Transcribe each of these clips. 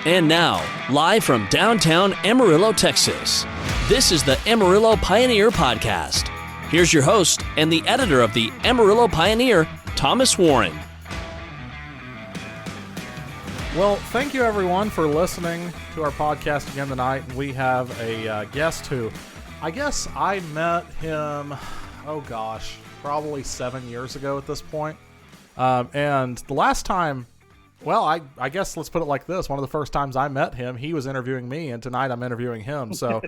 And now, live from downtown Amarillo, Texas, this is the Amarillo Pioneer Podcast. Here's your host and the editor of the Amarillo Pioneer, Thomas Warren. Well, thank you everyone for listening to our podcast again tonight. We have a guest who, I guess I met him, probably 7 years ago at this point. And the last time, well, I guess let's put it like this. One of the first times I met him, he was interviewing me, and tonight I'm interviewing him. So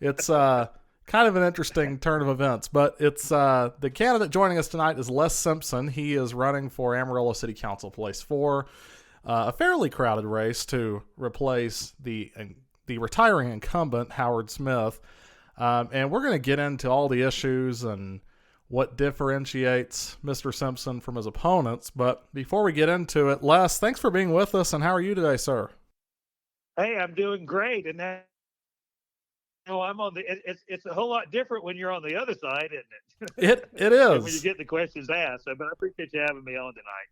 it's kind of an interesting turn of events. But it's the candidate joining us tonight is Les Simpson. He is running for Amarillo City Council Place 4, a fairly crowded race to replace the retiring incumbent, Howard Smith. And we're going to get into all the issues and what differentiates Mr. Simpson from his opponents. But before we get into it, Les, thanks for being with us, and how are you today, sir? Hey, I'm doing great, and that, I'm on the. It's a whole lot different when you're on the other side, isn't it? It is when you get the questions asked. But I appreciate you having me on tonight.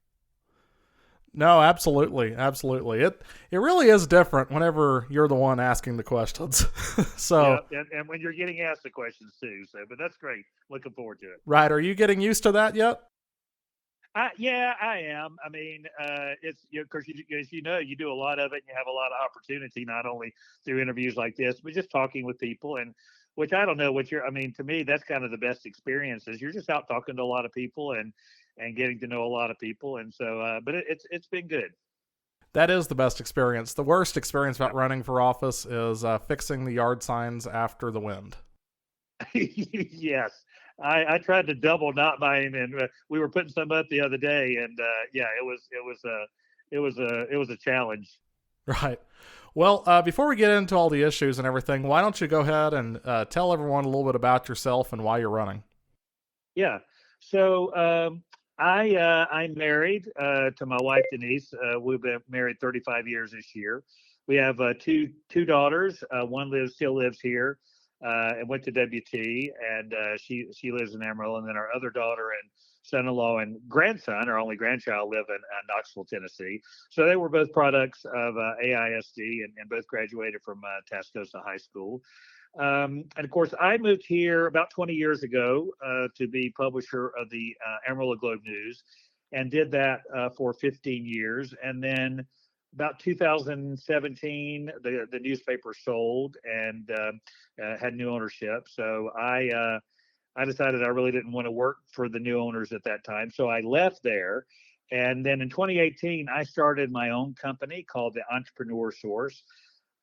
No, absolutely. It really is different whenever you're the one asking the questions. So, yeah, and when you're getting asked the questions too. So, but that's great. Looking forward to it. Right. Are you getting used to that yet? Yeah, I am. I mean, it's because as you know, you do a lot of it, and you have a lot of opportunity, not only through interviews like this, but just talking with people, and which I don't know what you're. I mean, to me, that's kind of the best experience. Is you're just out talking to a lot of people and getting to know a lot of people, and so, but it's been good. That is the best experience. The worst experience about running for office is fixing the yard signs after the wind. Yes. I tried to double knot mine, and we were putting some up the other day, and it was a challenge. Right. Well, before we get into all the issues and everything, why don't you go ahead and tell everyone a little bit about yourself and why you're running? Yeah. So I'm married to my wife Denise. We've been married 35 years this year. We have two daughters. One still lives here. And went to WT, and she lives in Amarillo, and then our other daughter and son-in-law and grandson, our only grandchild, live in Knoxville, Tennessee. So they were both products of AISD, and both graduated from Tascosa High School. And of course, I moved here about 20 years ago to be publisher of the Amarillo Globe News, and did that for 15 years, and then about 2017, the newspaper sold and had new ownership. So I decided I really didn't want to work for the new owners at that time. So I left there. And then in 2018, I started my own company called the Entrepreneur Source.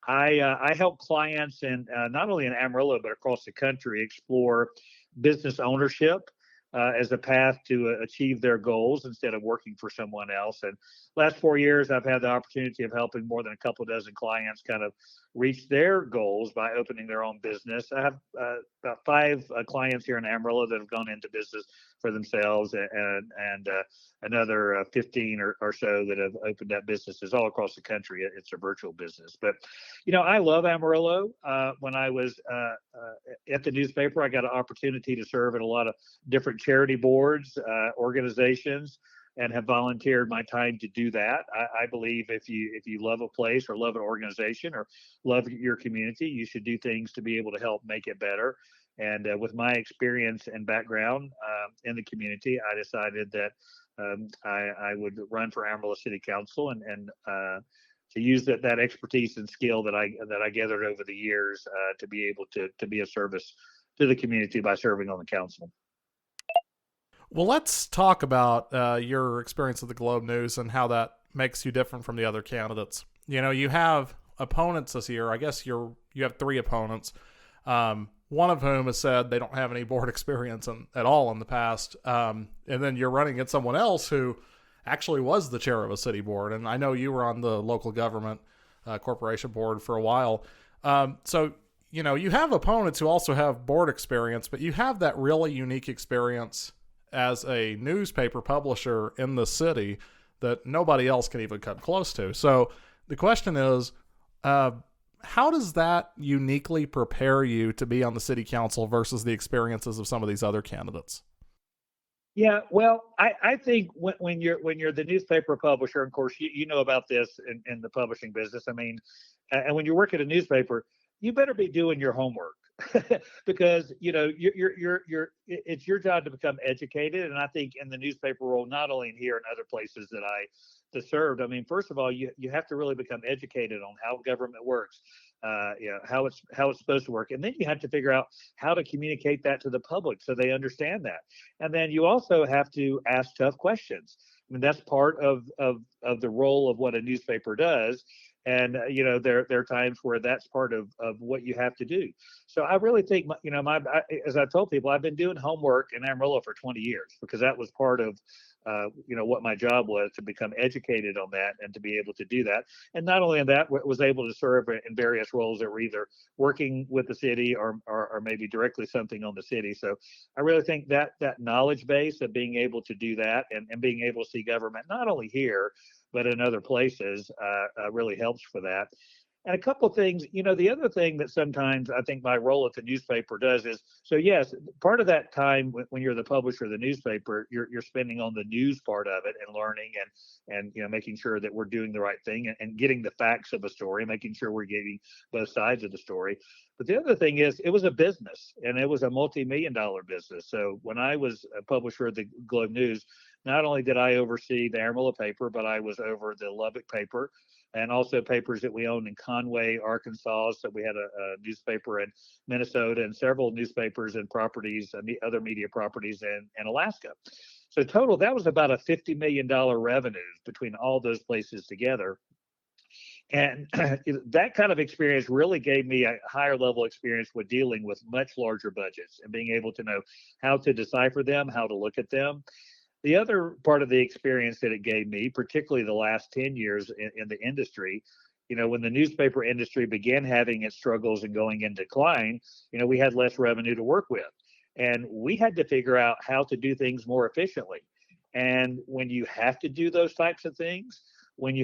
I help clients not only in Amarillo, but across the country explore business ownership as a path to achieve their goals instead of working for someone else. And last 4 years, I've had the opportunity of helping more than a couple dozen clients kind of reach their goals by opening their own business. I have about 5 clients here in Amarillo that have gone into business for themselves, and another 15 or so that have opened up businesses all across the country. It's a virtual business. But, I love Amarillo. When I was at the newspaper, I got an opportunity to serve in a lot of different charity boards, organizations, and have volunteered my time to do that. I believe if you love a place or love an organization or love your community, you should do things to be able to help make it better. And with my experience and background in the community, I decided that I would run for Amarillo City Council and to use that expertise and skill that I gathered over the years to be able to be a service to the community by serving on the council. Well, let's talk about your experience with the Globe News and how that makes you different from the other candidates. You have opponents this year. I guess you have 3 opponents. One of whom has said they don't have any board experience at all in the past. And then you're running against someone else who actually was the chair of a city board. And I know you were on the local government corporation board for a while. So, you have opponents who also have board experience, but you have that really unique experience as a newspaper publisher in the city that nobody else can even come close to. So the question is, how does that uniquely prepare you to be on the city council versus the experiences of some of these other candidates? Yeah, well, I think when you're the newspaper publisher, of course, you know about this in the publishing business. I mean, and when you work at a newspaper, you better be doing your homework because it's your job to become educated. And I think in the newspaper world, not only in here and other places that served, I mean, first of all, you have to really become educated on how government works, how it's supposed to work, and then you have to figure out how to communicate that to the public so they understand that. And then you also have to ask tough questions. I mean, that's part of the role of what a newspaper does. And there are times where that's part of what you have to do. So I really think as I told people, I've been doing homework in Amarillo for 20 years because that was part of what my job was, to become educated on that and to be able to do that. And not only in that, was able to serve in various roles that were either working with the city or maybe directly something on the city. So I really think that knowledge base of being able to do that and being able to see government not only here but in other places really helps for that. And a couple of things, the other thing that sometimes I think my role at the newspaper does is, so yes, part of that time when you're the publisher of the newspaper, you're spending on the news part of it and learning and making sure that we're doing the right thing and getting the facts of a story, making sure we're getting both sides of the story. But the other thing is, it was a business, and it was a multi-million-dollar business. So when I was a publisher of the Globe News, not only did I oversee the Amarillo paper, but I was over the Lubbock paper and also papers that we owned in Conway, Arkansas. So we had a newspaper in Minnesota and several newspapers and properties and other media properties in Alaska. So total, that was about a $50 million revenue between all those places together. And that kind of experience really gave me a higher level experience with dealing with much larger budgets and being able to know how to decipher them, how to look at them. The other part of the experience that it gave me, particularly the last 10 years in the industry, when the newspaper industry began having its struggles and going in decline, we had less revenue to work with. And we had to figure out how to do things more efficiently. And when you have to do those types of things, when you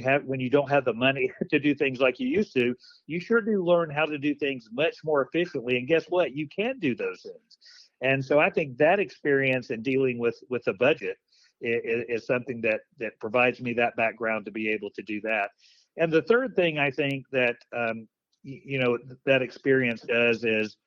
don't have the money to do things like you used to, you sure do learn how to do things much more efficiently. And guess what? You can do those things. And so I think that experience in dealing with the budget is something that provides me that background to be able to do that. And the third thing I think that that experience does is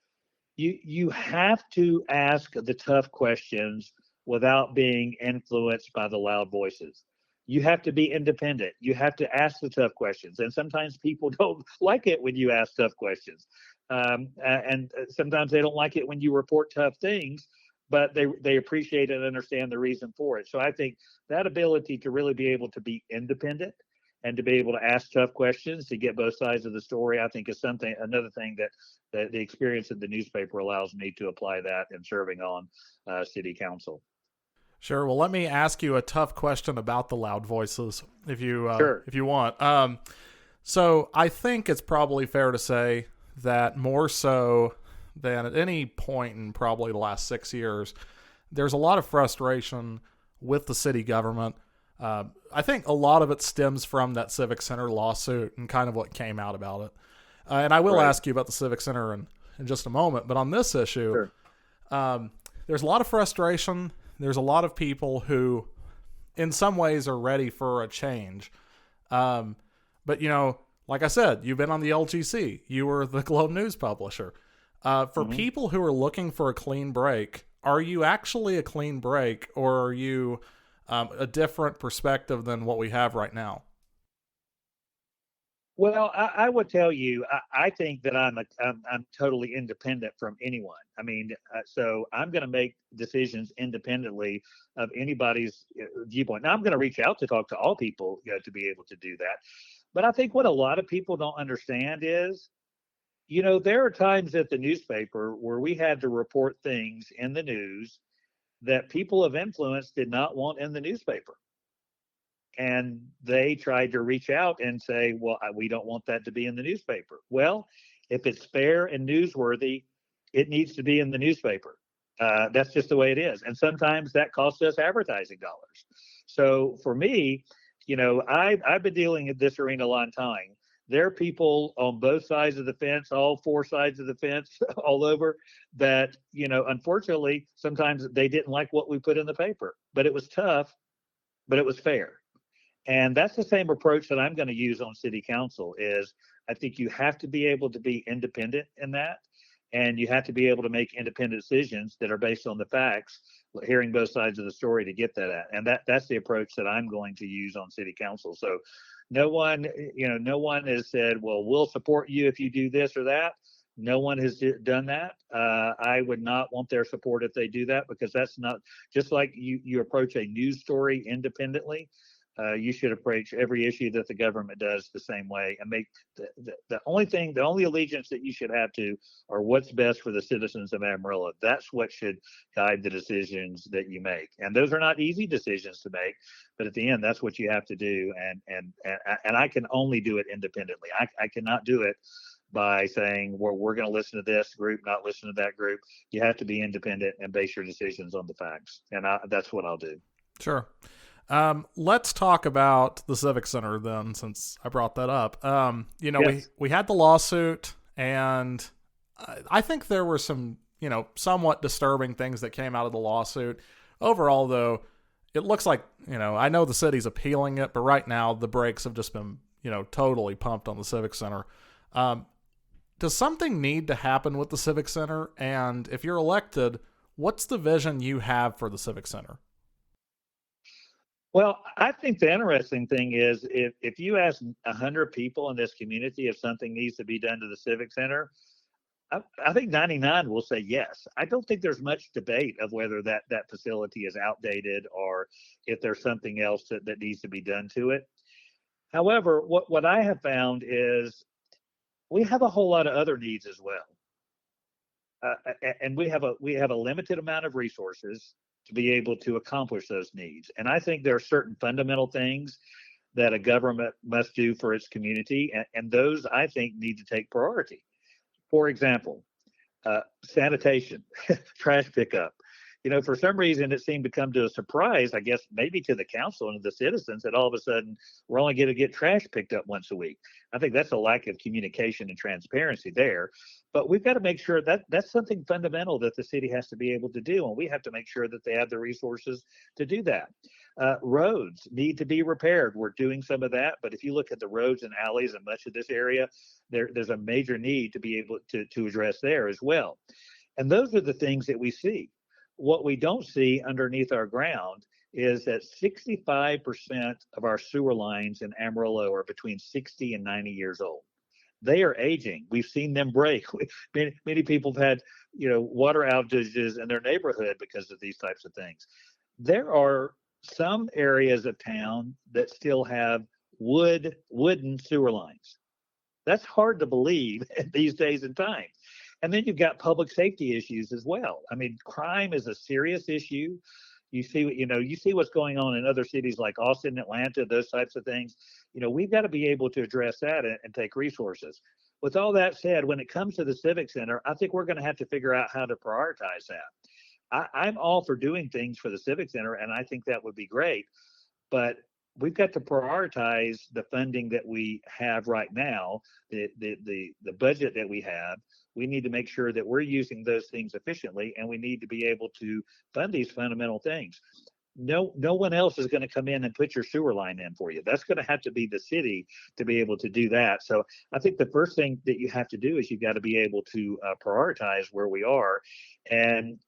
you have to ask the tough questions without being influenced by the loud voices. You have to be independent. You have to ask the tough questions. And sometimes people don't like it when you ask tough questions. And sometimes they don't like it when you report tough things, but they appreciate and understand the reason for it. So I think that ability to really be able to be independent and to be able to ask tough questions to get both sides of the story, I think is another thing that the experience of the newspaper allows me to apply that in serving on city council. Sure. Well, let me ask you a tough question about the loud voices, if you Sure. if you want. So I think it's probably fair to say that more so than at any point in probably the last 6 years, there's a lot of frustration with the city government. I think a lot of it stems from that Civic Center lawsuit and kind of what came out about it. And I will ask you about the Civic Center in just a moment. But on this issue, sure. There's a lot of frustration. There's a lot of people who, in some ways, are ready for a change. But, like I said, you've been on the LGC. You were the Globe News publisher. For people who are looking for a clean break, are you actually a clean break, or are you a different perspective than what we have right now? Well, I would tell you, I think that I'm totally independent from anyone. I mean, so I'm going to make decisions independently of anybody's viewpoint. Now, I'm going to reach out to talk to all people, to be able to do that. But I think what a lot of people don't understand is, there are times at the newspaper where we had to report things in the news that people of influence did not want in the newspaper. And they tried to reach out and say, well, we don't want that to be in the newspaper. Well, if it's fair and newsworthy, it needs to be in the newspaper. That's just the way it is. And sometimes that costs us advertising dollars. So for me, I've been dealing in this arena a long time. There are people on both sides of the fence, all four sides of the fence, all over, that, unfortunately, sometimes they didn't like what we put in the paper, but it was tough, but it was fair. And that's the same approach that I'm going to use on city council. Is I think you have to be able to be independent in that, and you have to be able to make independent decisions that are based on the facts, hearing both sides of the story to get that at. And that's the approach that I'm going to use on city council. So no one has said, well, we'll support you if you do this or that. No one has done that. I would not want their support if they do that, because that's not, just like you approach a news story independently. You should approach every issue that the government does the same way, and make the only allegiance that you should have to are what's best for the citizens of Amarillo. That's what should guide the decisions that you make. And those are not easy decisions to make, but at the end, that's what you have to do. And I can only do it independently. I cannot do it by saying, well, we're going to listen to this group, not listen to that group. You have to be independent and base your decisions on the facts. And that's what I'll do. Sure. Let's talk about the Civic Center then, since I brought that up. Yes. We had the lawsuit, and I think there were some, somewhat disturbing things that came out of the lawsuit. Overall, though, it looks like, I know the city's appealing it, but right now the brakes have just been, totally pumped on the Civic Center. Does something need to happen with the Civic Center? And if you're elected, what's the vision you have for the Civic Center? Well, I think the interesting thing is, if you ask 100 people in this community if something needs to be done to the Civic Center, I think 99 will say yes. I don't think there's much debate of whether that facility is outdated or if there's something else that needs to be done to it. However, what I have found is we have a whole lot of other needs as well. And we have a limited amount of resources to be able to accomplish those needs. And I think there are certain fundamental things that a government must do for its community, and those, I think, need to take priority. For example, sanitation, trash pickup. For some reason, it seemed to come to a surprise, I guess, maybe to the council and the citizens, that all of a sudden we're only going to get trash picked up once a week. I think that's a lack of communication and transparency there. But we've got to make sure that that's something fundamental that the city has to be able to do, and we have to make sure that they have the resources to do that. Roads need to be repaired. We're doing some of that, but if you look at the roads and alleys in much of this area, there's a major need to be able to address there as well. And those are the things that we see. What we don't see underneath our ground is that 65% of our sewer lines in Amarillo are between 60 and 90 years old. They are aging. We've seen them break. Many people have had, water outages in their neighborhood because of these types of things. There are some areas of town that still have wooden sewer lines. That's hard to believe these days and times. And then you've got public safety issues as well. I mean, crime is a serious issue. You see what's going on in other cities like Austin, Atlanta, those types of things. We've got to be able to address that and take resources. With all that said, when it comes to the Civic Center, I think we're going to have to figure out how to prioritize that. I'm all for doing things for the Civic Center, and I think that would be great. But we've got to prioritize the funding that we have right now, the budget that we have. We need to make sure that we're using those things efficiently, and we need to be able to fund these fundamental things. No one else is going to come in and put your sewer line in for you. That's going to have to be the city to be able to do that. So I think the first thing that you have to do is you've got to be able to prioritize where we are. And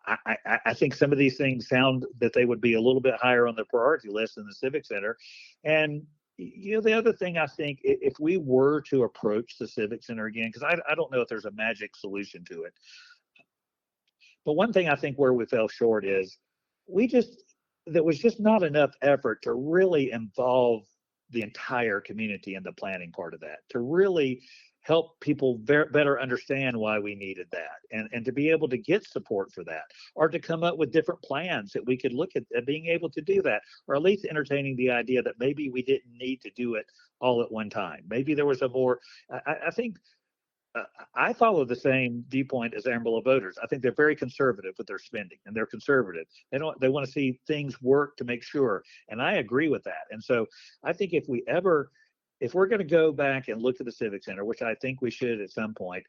I think some of these things sound that they would be a little bit higher on the priority list than the Civic Center. And the other thing, I think, if we were to approach the Civic Center again, because I don't know if there's a magic solution to it, but one thing I think where we fell short is there was just not enough effort to really involve the entire community in the planning part of that, to really help people better understand why we needed that, and to be able to get support for that, or to come up with different plans that we could look at being able to do that, or at least entertaining the idea that maybe we didn't need to do it all at one time. Maybe there was a more, I think, I follow the same viewpoint as Amarillo voters. I think they're very conservative with their spending, and they're conservative. They want to see things work to make sure, and I agree with that. And so I think if we ever if we're going to go back and look at the Civic Center, which I think we should at some point,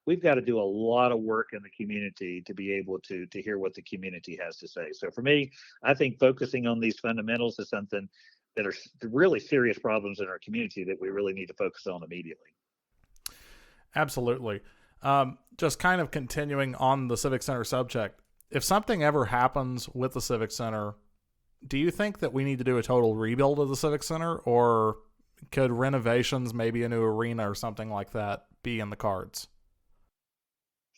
we've got to do a lot of work in the community to be able to hear what the community has to say. So for me, I think focusing on these fundamentals is something that are really serious problems in our community that we really need to focus on immediately. Absolutely. Just kind of continuing on the Civic Center subject, if something ever happens with the Civic Center, do you think that we need to do a total rebuild of the Civic Center, or could renovations, maybe a new arena or something like that, be in the cards?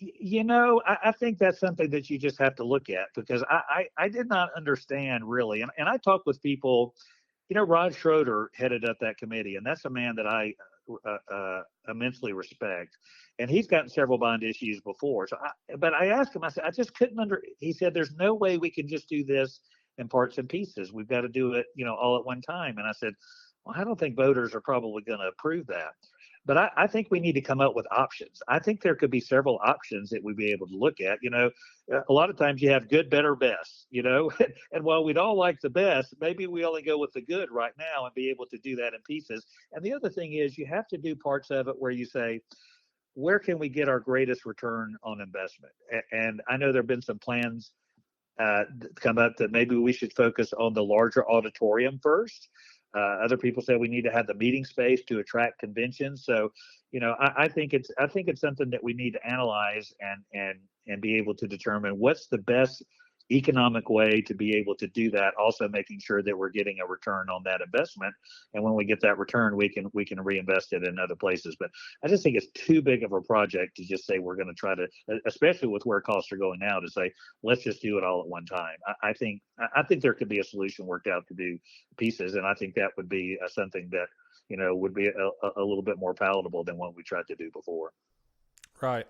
I think that's something that you just have to look at, because I did not understand really. And I talked with people, Rod Schroeder headed up that committee, and that's a man that I immensely respect. And he's gotten several bond issues before. But I asked him, I said, I just couldn't he said, there's no way we can just do this in parts and pieces. We've got to do it, all at one time. And I said, well, I don't think voters are probably going to approve that. But I think we need to come up with options. I think there could be several options that we'd be able to look at. A lot of times you have good, better, best, and while we'd all like the best, maybe we only go with the good right now and be able to do that in pieces. And the other thing is you have to do parts of it where you say, where can we get our greatest return on investment? And I know there have been some plans come up that maybe we should focus on the larger auditorium first. Other people say we need to have the meeting space to attract conventions. So, I think it's something that we need to analyze and be able to determine what's the best economic way to be able to do that. Also making sure that we're getting a return on that investment. And when we get that return, we can reinvest it in other places. But I just think it's too big of a project to just say we're going to try to, especially with where costs are going now, to say, let's just do it all at one time. I think there could be a solution worked out to do pieces. And I think that would be something that, would be a little bit more palatable than what we tried to do before. Right.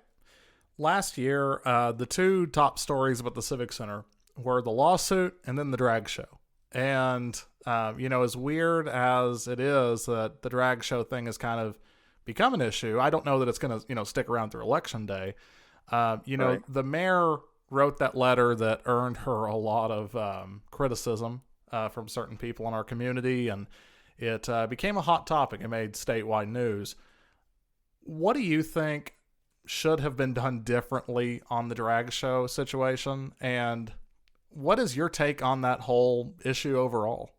Last year, the two top stories about the Civic Center were the lawsuit and then the drag show. And, as weird as it is that the drag show thing has kind of become an issue, I don't know that it's going to, stick around through Election Day. Right. The mayor wrote that letter that earned her a lot of criticism from certain people in our community, and it became a hot topic. It made statewide news. What do you think should have been done differently on the drag show situation, and what is your take on that whole issue overall?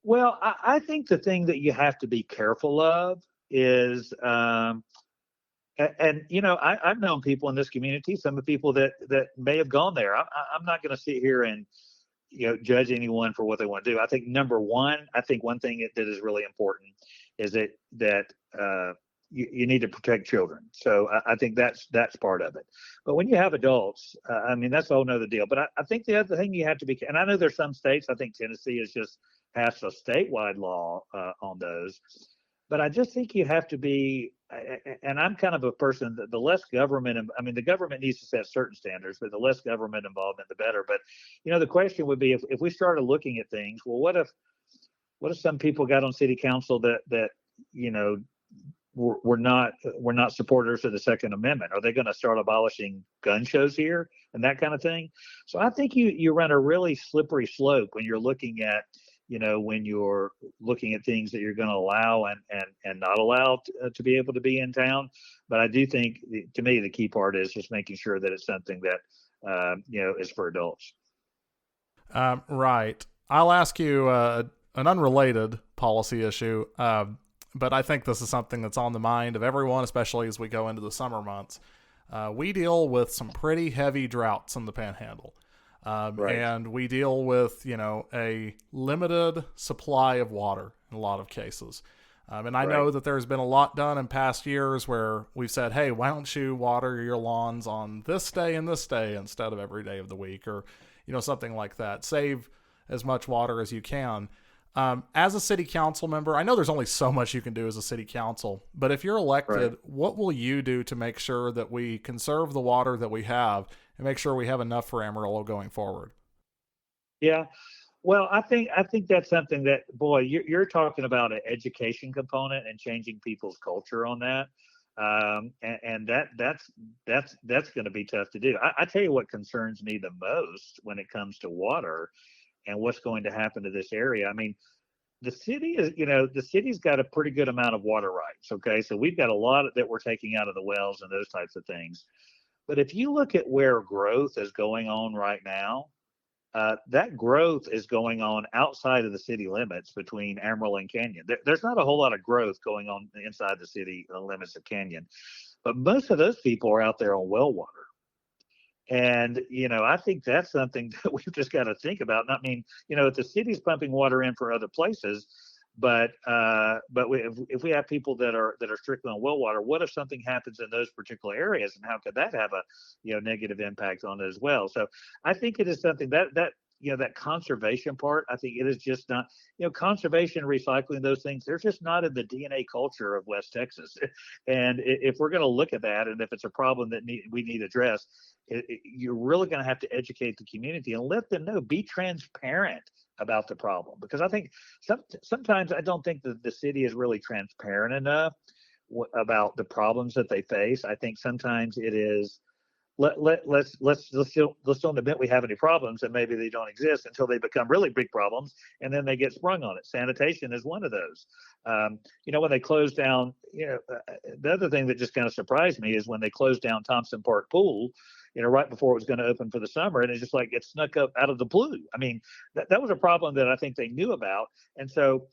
Well, I think the thing that you have to be careful of is, I've known people in this community, some of the people that may have gone there. I'm not going to sit here and judge anyone for what they want to do. I think one thing that is really important is that you need to protect children. So I think that's part of it. But when you have adults, that's a whole nother deal. But I think the other thing you have to be, and I know there's some states, I think Tennessee has just passed a statewide law on those. But I just think you have to be, and I'm kind of a person that the less government, the government needs to set certain standards, but the less government involvement, the better. But, the question would be if we started looking at things, well, what if some people got on city council that we're not supporters of the Second Amendment? Are they going to start abolishing gun shows here and that kind of thing? So I think you run a really slippery slope when you're looking at things that you're going to allow and not allow to be able to be in town. But I do think, to me, the key part is just making sure that it's something that is for adults. Right. I'll ask you an unrelated policy issue. But I think this is something that's on the mind of everyone, especially as we go into the summer months. We deal with some pretty heavy droughts in the Panhandle. Right. And we deal with, a limited supply of water in a lot of cases. And I know that there's been a lot done in past years where we've said, hey, why don't you water your lawns on this day and this day instead of every day of the week, or, something like that. Save as much water as you can. As a city council member, I know there's only so much you can do as a city council, but if you're elected, what will you do to make sure that we conserve the water that we have and make sure we have enough for Amarillo going forward? Yeah. Well, I think that's something that, boy, you're talking about an education component and changing people's culture on that. And that's going to be tough to do. I tell you what concerns me the most when it comes to water and what's going to happen to this area. the city is, the city's got a pretty good amount of water rights. Okay, so we've got a lot that we're taking out of the wells and those types of things. But if you look at where growth is going on right now, that growth is going on outside of the city limits between Amarillo and Canyon. There's not a whole lot of growth going on inside the city limits of Canyon, but most of those people are out there on well water. And, I think that's something that we've just got to think about. And I mean, if the city's pumping water in for other places, if we have people that are strictly on well water, what if something happens in those particular areas, and how could that have a negative impact on it as well? So I think it is something that conservation part, I think it is just not, conservation, recycling, those things, they're just not in the DNA culture of West Texas. And if we're going to look at that, and if it's a problem that we need addressed, you're really going to have to educate the community and let them know, be transparent about the problem. Because I think sometimes I don't think that the city is really transparent enough about the problems that they face. I think sometimes it is, let's don't admit we have any problems, and maybe they don't exist until they become really big problems, and then they get sprung on it. Sanitation is one of those. When they closed down, the other thing that just kind of surprised me is when they closed down Thompson Park Pool, right before it was going to open for the summer, and it's just like it snuck up out of the blue. I mean, that was a problem that I think they knew about, and so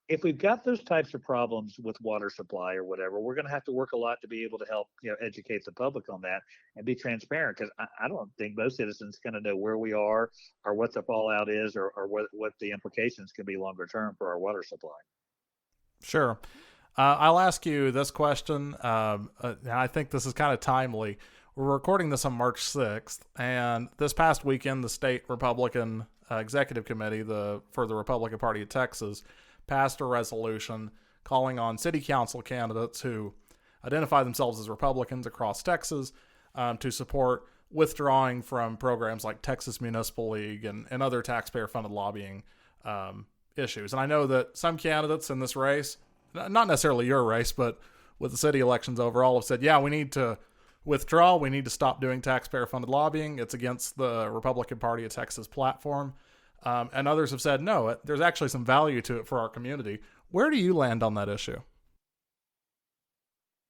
if we've got those types of problems with water supply or whatever, we're going to have to work a lot to be able to help, educate the public on that and be transparent, because I don't think most citizens are going to know where we are or what the fallout is, or what the implications can be longer term for our water supply. Sure. I'll ask you this question. I think this is kind of timely. We're recording this on March 6th, and this past weekend, the state Republican executive committee for the Republican Party of Texas passed a resolution calling on city council candidates who identify themselves as Republicans across Texas to support withdrawing from programs like Texas Municipal League and other taxpayer-funded lobbying issues. And I know that some candidates in this race, not necessarily your race, but with the city elections overall, have said, yeah, we need to withdraw. We need to stop doing taxpayer-funded lobbying. It's against the Republican Party of Texas platform. And others have said, no, there's actually some value to it for our community. Where do you land on that issue?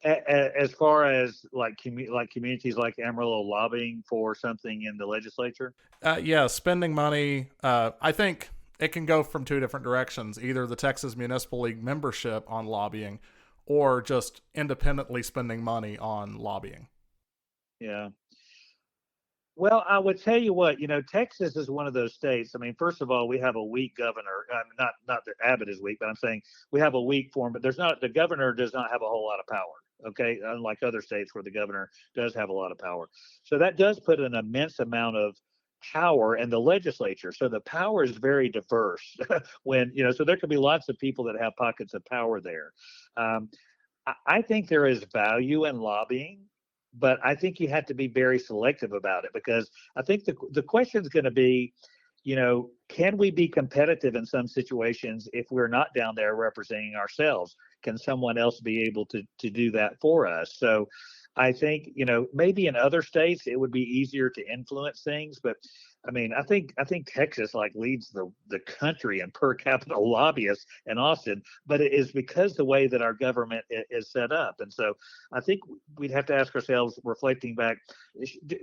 As far as like communities like Amarillo lobbying for something in the legislature? Yeah, spending money. I think it can go from two different directions, either the Texas Municipal League membership on lobbying or just independently spending money on lobbying. Yeah. Well, I would tell you what, Texas is one of those states. I mean, first of all, we have a weak governor. Not that Abbott is weak, but I'm saying we have a weak form. But the governor does not have a whole lot of power. Okay, unlike other states where the governor does have a lot of power. So that does put an immense amount of power in the legislature. So the power is very diverse. So there could be lots of people that have pockets of power there. I think there is value in lobbying, but I think you have to be very selective about it, because I think the question is going to be, can we be competitive in some situations if we're not down there representing ourselves? Can someone else be able to do that for us? So I think, maybe in other states it would be easier to influence things, but I mean, I think Texas leads the country in per capita lobbyists in Austin, but it is because the way that our government is set up. And so I think we'd have to ask ourselves, reflecting back,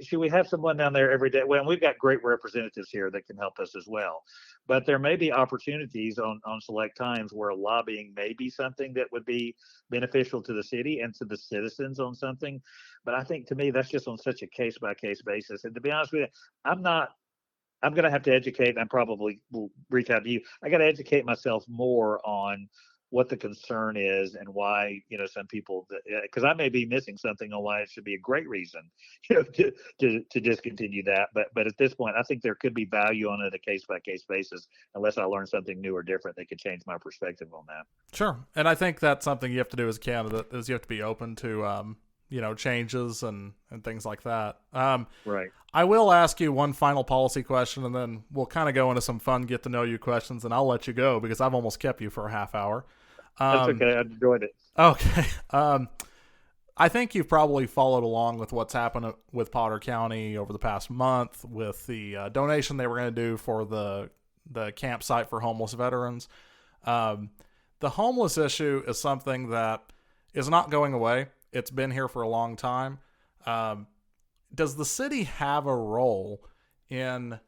should we have someone down there every day? Well, we've got great representatives here that can help us as well, but there may be opportunities on select times where lobbying may be something that would be beneficial to the city and to the citizens on something. But I think, to me, that's just on such a case by case basis. And to be honest with you, I'm going to have to educate, and I probably will reach out to you. I got to educate myself more on what the concern is and why, some people, because I may be missing something on why it should be a great reason, to discontinue that. But at this point, I think there could be value on it a case by case basis, unless I learn something new or different that could change my perspective on that. Sure. And I think that's something you have to do as a candidate, is you have to be open to, changes and things like that. Right. I will ask you one final policy question, and then we'll kind of go into some fun get to know you questions, and I'll let you go because I've almost kept you for a half hour. That's okay. I enjoyed it. Okay. I think you've probably followed along with what's happened with Potter County over the past month with the donation they were going to do for the campsite for homeless veterans. The homeless issue is something that is not going away. It's been here for a long time. Um, does the city have a role in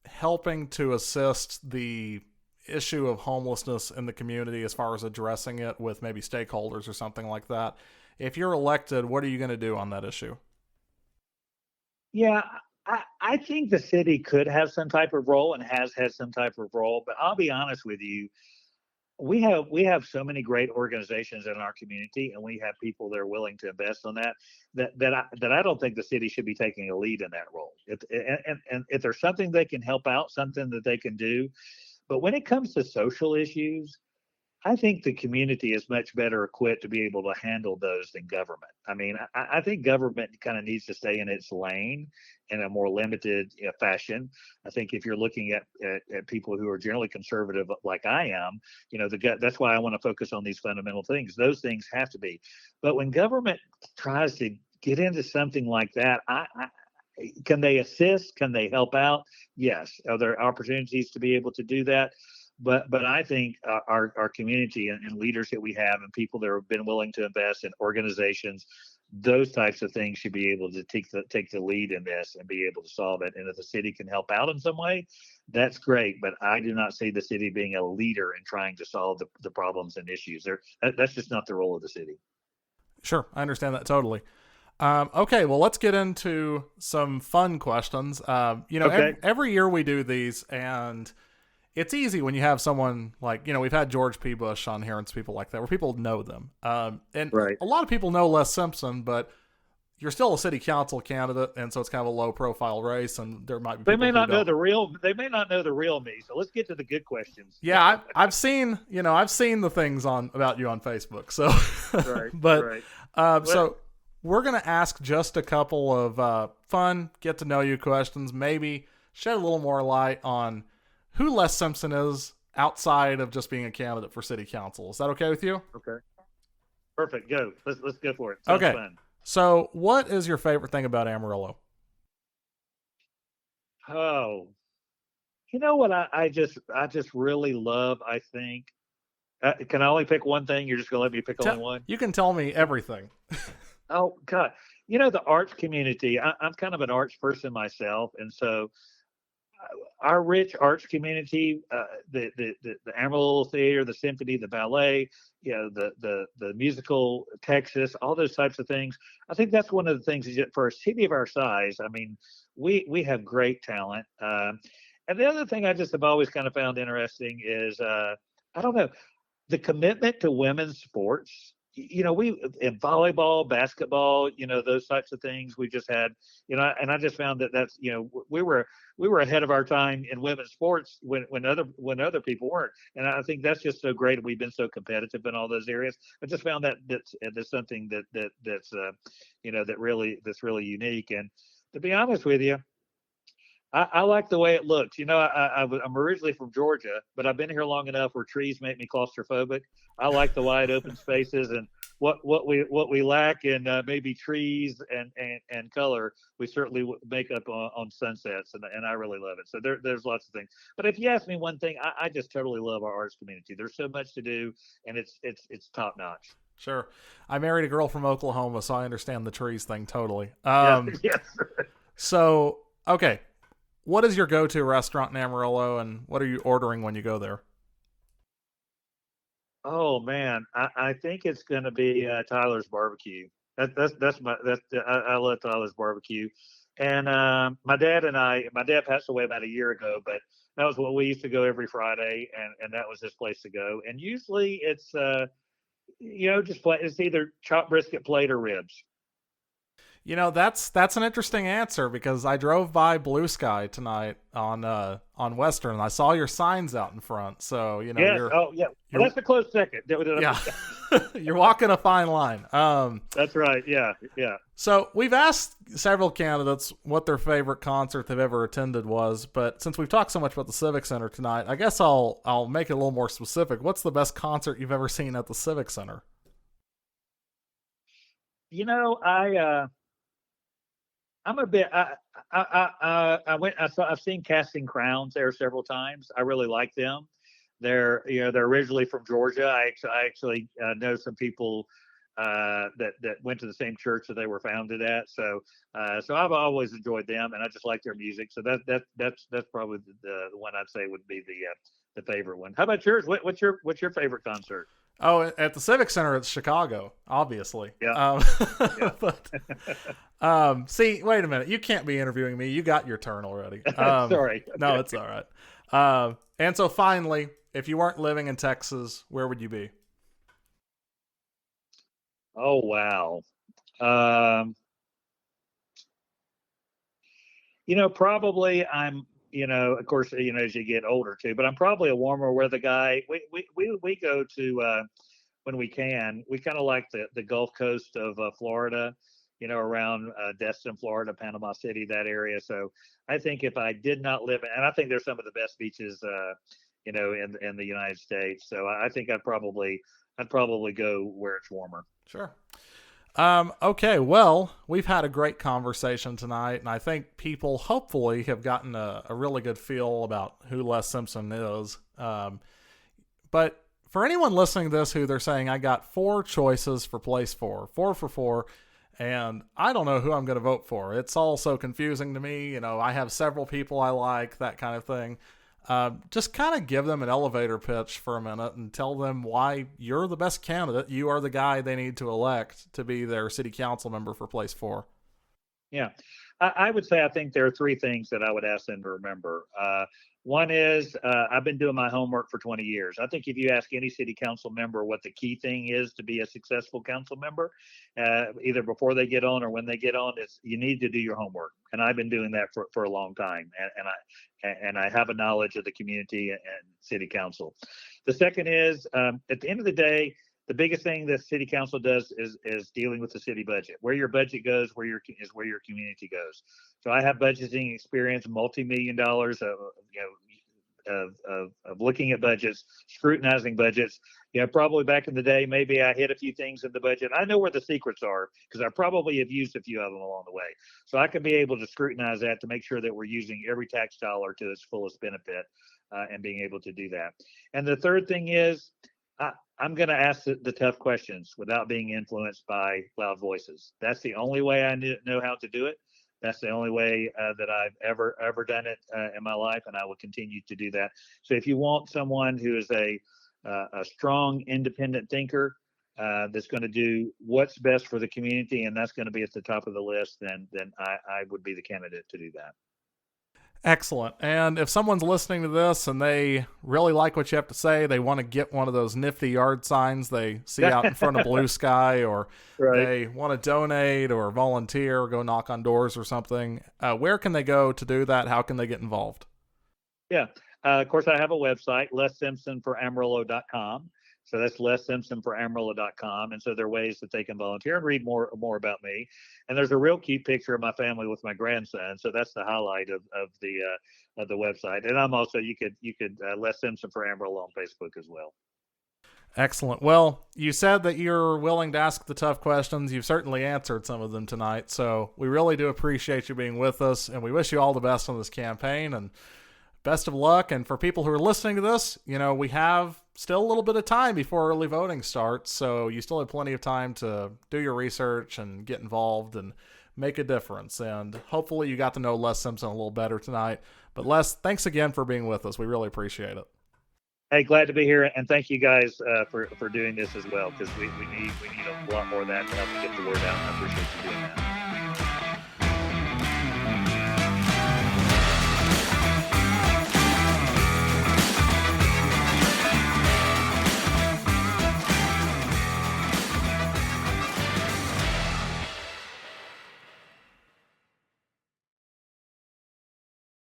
helping to assist the issue of homelessness in the community as far as addressing it with maybe stakeholders or something like that? If you're elected, what are you going to do on that issue? Yeah, I think the city could have some type of role and has had some type of role, but I'll be honest with you, we have so many great organizations in our community, and we have people that are willing to invest on that I don't think the city should be taking a lead in that role. And if there's something they can help out, something that they can do, but when it comes to social issues, I think the community is much better equipped to be able to handle those than government. I mean, I think government kind of needs to stay in its lane in a more limited fashion. I think if you're looking at people who are generally conservative like I am, that's why I want to focus on these fundamental things. Those things have to be. But when government tries to get into something like that, can they assist? Can they help out? Yes. Are there opportunities to be able to do that? But I think our community and leaders that we have and people that have been willing to invest in organizations, those types of things should be able to take the lead in this and be able to solve it. And if the city can help out in some way, that's great. But I do not see the city being a leader in trying to solve the problems and issues. That's just not the role of the city. Sure, I understand that totally. Okay, well, let's get into some fun questions. Okay. Every year we do these, and it's easy when you have someone like, we've had George P. Bush on here and people like that, where people know them. And Right. a lot of people know Les Simpson, but you're still a city council candidate, and so it's kind of a low profile race, and there might be They people may who not know don't. the real. They may not know the real me. So let's get to the good questions. Yeah, I've seen, I've seen the things about you on Facebook. So, Right. but Right. so we're gonna ask just a couple of fun, get to know you questions. Maybe shed a little more light on who Les Simpson is outside of just being a candidate for city council. Is that okay with you? Okay. Perfect. Go. Let's go for it. Sounds Okay. fun. So, what is your favorite thing about Amarillo? Oh, you know what? I just really love. I think. Can I only pick one thing? You're just gonna let me pick only one? You can tell me everything. Oh God. The arts community. I'm kind of an arts person myself, and so our rich arts community, the Amarillo Theater, the symphony, the ballet, the musical Texas, all those types of things. I think that's one of the things is that for a city of our size, I mean, we have great talent. And the other thing I just have always kind of found interesting is I don't know, the commitment to women's sports. We in volleyball, basketball, those types of things. We just had, and I just found that's, we were ahead of our time in women's sports when other people weren't. And I think that's just so great. We've been so competitive in all those areas. I just found that's something that's really unique. And to be honest with you, I like the way it looks. I'm originally from Georgia, but I've been here long enough where trees make me claustrophobic. I like the wide open spaces, and what we lack in maybe trees and color, we certainly make up on sunsets, and I really love it. So there's lots of things. But if you ask me one thing, I just totally love our arts community. There's so much to do, and it's top notch. Sure. I married a girl from Oklahoma, so I understand the trees thing totally. Yes, yes. So, okay. What is your go-to restaurant in Amarillo, and what are you ordering when you go there? Oh man, I think it's going to be Tyler's barbecue. I love Tyler's barbecue, and my dad passed away about a year ago, but that was what we used to go every Friday, and that was his place to go. And usually it's it's either chopped brisket plate or ribs. That's an interesting answer because I drove by Blue Sky tonight on Western and I saw your signs out in front. So Yes. Oh yeah. Well, that's a close second. Yeah, you're walking a fine line. That's right. Yeah. Yeah. So we've asked several candidates what their favorite concert they've ever attended was, but since we've talked so much about the Civic Center tonight, I guess I'll make it a little more specific. What's the best concert you've ever seen at the Civic Center? I'm a bit. I went. I've seen Casting Crowns there several times. I really like them. they're originally from Georgia. I actually know some people that went to the same church that they were founded at. So I've always enjoyed them, and I just like their music. So that's probably the one I'd say would be the favorite one. How about yours? What's your favorite concert? Oh, at the Civic Center, it's Chicago, obviously. Yeah. Yeah. But see, wait a minute. You can't be interviewing me. You got your turn already. Sorry. No, it's all right. And so finally, if you weren't living in Texas, where would you be? Oh wow. Probably of course, as you get older too, but I'm probably a warmer weather guy. We go to, when we can, we kind of like the Gulf Coast of Florida, around Destin, Florida, Panama City, that area. So I think if I did not live, and I think there's some of the best beaches, in the United States. So I think I'd probably go where it's warmer. Sure. Okay, well, we've had a great conversation tonight, and I think people hopefully have gotten a really good feel about who Les Simpson is. But for anyone listening to this who they're saying, I got 4 choices for place 4 for 4, and I don't know who I'm going to vote for. It's all so confusing to me. I have several people I like, that kind of thing. Just kind of give them an elevator pitch for a minute and tell them why you're the best candidate. You are the guy they need to elect to be their city council member for place 4. Yeah, I would say I think there are 3 things that I would ask them to remember. One is I've been doing my homework for 20 years. I think if you ask any city council member what the key thing is to be a successful council member, either before they get on or when they get on, it's you need to do your homework. And I've been doing that for a long time. And I have a knowledge of the community and city council. The second is at the end of the day, the biggest thing that city council does is dealing with the city budget. Where your budget goes, where your community goes. So I have budgeting experience, multi-million dollars of looking at budgets, scrutinizing budgets. Probably back in the day, maybe I hit a few things in the budget. I know where the secrets are because I probably have used a few of them along the way. So I can be able to scrutinize that to make sure that we're using every tax dollar to its fullest benefit and being able to do that. And the third thing is, I'm going to ask the tough questions without being influenced by loud voices. That's the only way I know how to do it. That's the only way that I've ever done it in my life, and I will continue to do that. So if you want someone who is a strong, independent thinker that's going to do what's best for the community, and that's going to be at the top of the list, then I would be the candidate to do that. Excellent. And if someone's listening to this and they really like what you have to say, they want to get one of those nifty yard signs they see out in front of Blue Sky, or Right. They want to donate or volunteer or go knock on doors or something, where can they go to do that? How can they get involved? Yeah. Of course, I have a website, lessimpsonforamarillo.com. So that's lessimpsonforamarillo.com. And so there are ways that they can volunteer and read more about me. And there's a real cute picture of my family with my grandson. So that's the highlight of the website. And I'm also, you could Les Simpson for Amarillo on Facebook as well. Excellent. Well, you said that you're willing to ask the tough questions. You've certainly answered some of them tonight. So we really do appreciate you being with us, and we wish you all the best on this campaign and best of luck. And for people who are listening to this, we have still a little bit of time before early voting starts. So you still have plenty of time to do your research and get involved and make a difference. And hopefully you got to know Les Simpson a little better tonight. But Les, thanks again for being with us. We really appreciate it. Hey, glad to be here, and thank you guys for doing this as well, because we need a lot more of that to help get the word out. I appreciate you doing that.